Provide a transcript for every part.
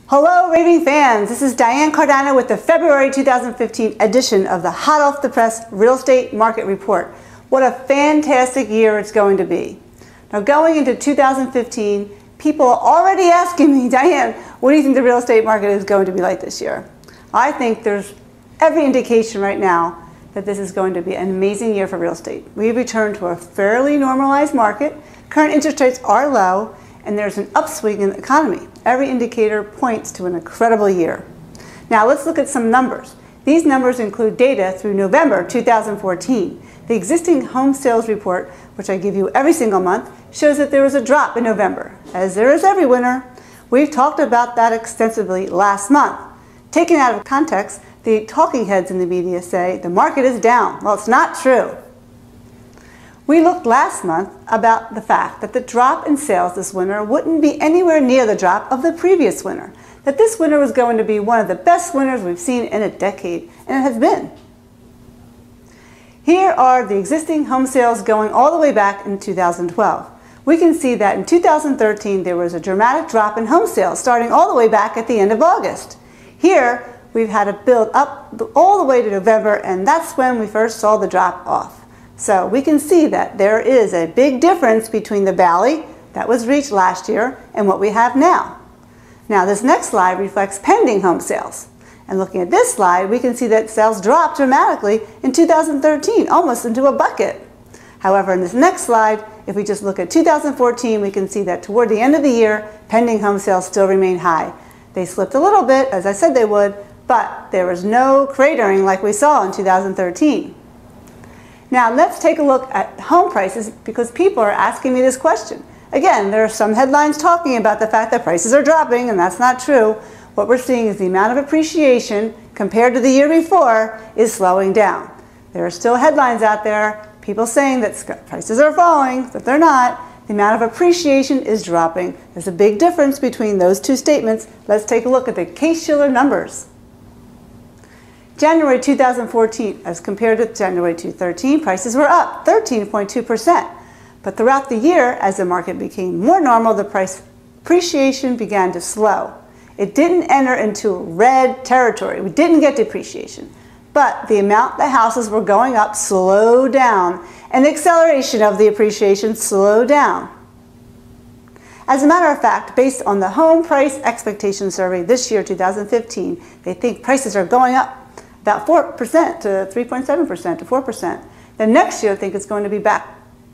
Hello raving fans, this is Diane Cardano with the February 2015 edition of the Hot Off the Press Real Estate Market Report. What a fantastic year it's going to be. Now going into 2015, people are already asking me, Diane, what do you think the real estate market is going to be like this year? I think there's every indication right now that this is going to be an amazing year for real estate. We've returned to a fairly normalized market, current interest rates are low, and there's an upswing in the economy. Every indicator points to an incredible year. Now let's look at some numbers. These numbers include data through November 2014. The existing home sales report, which I give you every single month, shows that there was a drop in November, as there is every winter. We've talked about that extensively last month. Taken out of context, the talking heads in the media say the market is down. Well, it's not true. We looked last month about the fact that the drop in sales this winter wouldn't be anywhere near the drop of the previous winter, that this winter was going to be one of the best winters we've seen in a decade, and it has been. Here are the existing home sales going all the way back in 2012. We can see that in 2013 there was a dramatic drop in home sales starting all the way back at the end of August. Here we've had a build up all the way to November, and that's when we first saw the drop off. So we can see that there is a big difference between the valley that was reached last year and what we have now. Now this next slide reflects pending home sales. And looking at this slide, we can see that sales dropped dramatically in 2013, almost into a bucket. However, in this next slide, if we just look at 2014, we can see that toward the end of the year, pending home sales still remain high. They slipped a little bit, as I said they would, but there was no cratering like we saw in 2013. Now let's take a look at home prices, because people are asking me this question. Again, there are some headlines talking about the fact that prices are dropping, and that's not true. What we're seeing is the amount of appreciation compared to the year before is slowing down. There are still headlines out there, people saying that prices are falling, but they're not. The amount of appreciation is dropping. There's a big difference between those two statements. Let's take a look at the Case-Shiller numbers. January 2014 as compared to January 2013, prices were up 13.2%. But throughout the year, as the market became more normal, the price appreciation began to slow. It didn't enter into red territory. We didn't get depreciation. But the amount the houses were going up slowed down, and the acceleration of the appreciation slowed down. As a matter of fact, based on the Home Price Expectation Survey this year, 2015, they think prices are going up about 4% to 3.7% to 4%. Then next year, I think it's going to be back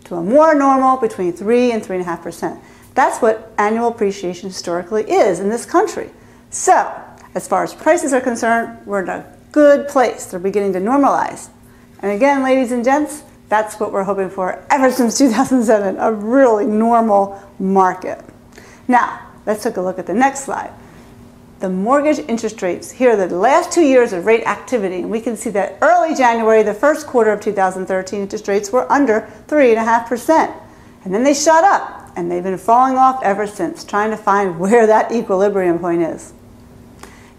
to a more normal between 3 and 3.5%. That's what annual appreciation historically is in this country. So, as far as prices are concerned, we're in a good place. They're beginning to normalize. And again, ladies and gents, that's what we're hoping for ever since 2007, a really normal market. Now, let's take a look at the next slide. The mortgage interest rates. Here are the last 2 years of rate activity, and we can see that early January, the first quarter of 2013, interest rates were under 3.5%. And then they shot up, and they've been falling off ever since, trying to find where that equilibrium point is.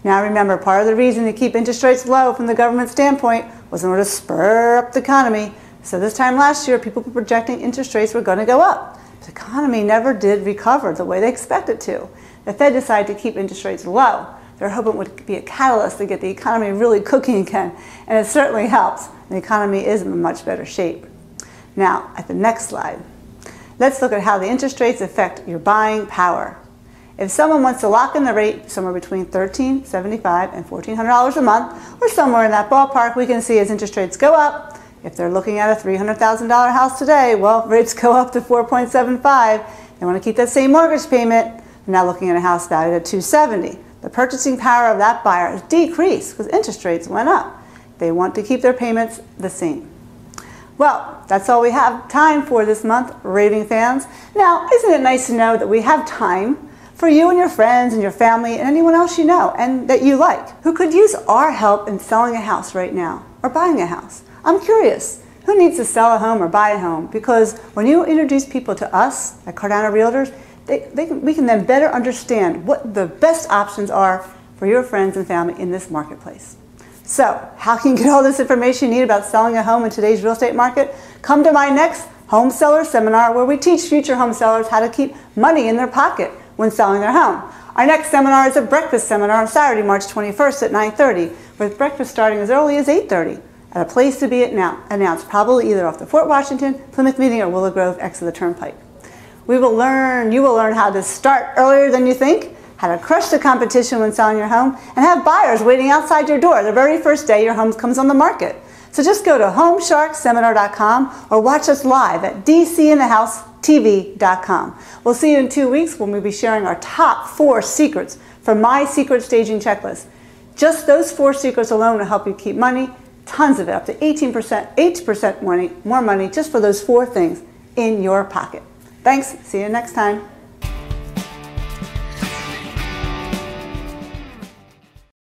Now remember, part of the reason to keep interest rates low from the government standpoint was in order to spur up the economy. So this time last year, people were projecting interest rates were going to go up. The economy never did recover the way they expected to. The Fed decided to keep interest rates low. They're hoping it would be a catalyst to get the economy really cooking again, and it certainly helps. The economy is in much better shape. Now, at the next slide, let's look at how the interest rates affect your buying power. If someone wants to lock in the rate somewhere between $1,375 and $1,400 a month, or somewhere in that ballpark, we can see as interest rates go up. If they're looking at a $300,000 house today, well, rates go up to 4.75. They want to keep that same mortgage payment. They're now looking at a house valued at $270. The purchasing power of that buyer has decreased because interest rates went up. They want to keep their payments the same. Well, that's all we have time for this month, raving fans. Now, isn't it nice to know that we have time for you and your friends and your family and anyone else you know and that you like who could use our help in selling a house right now or buying a house? I'm curious, who needs to sell a home or buy a home? Because when you introduce people to us at Cardano Realtors, we can then better understand what the best options are for your friends and family in this marketplace. So, how can you get all this information you need about selling a home in today's real estate market? Come to my next home seller seminar where we teach future home sellers how to keep money in their pocket when selling their home. Our next seminar is a breakfast seminar on Saturday, March 21st at 9:30, with breakfast starting as early as 8:30 at a place to be announced, probably either off the Fort Washington, Plymouth Meeting, or Willow Grove exit of the Turnpike. You will learn how to start earlier than you think, how to crush the competition when selling your home, and have buyers waiting outside your door the very first day your home comes on the market. So just go to homesharkseminar.com or watch us live at dcinthehousetv.com. We'll see you in 2 weeks when we'll be sharing our top 4 secrets from my secret staging checklist. Just those 4 secrets alone will help you keep money, tons of it, up to 8% more money just for those 4 things in your pocket. Thanks. See you next time.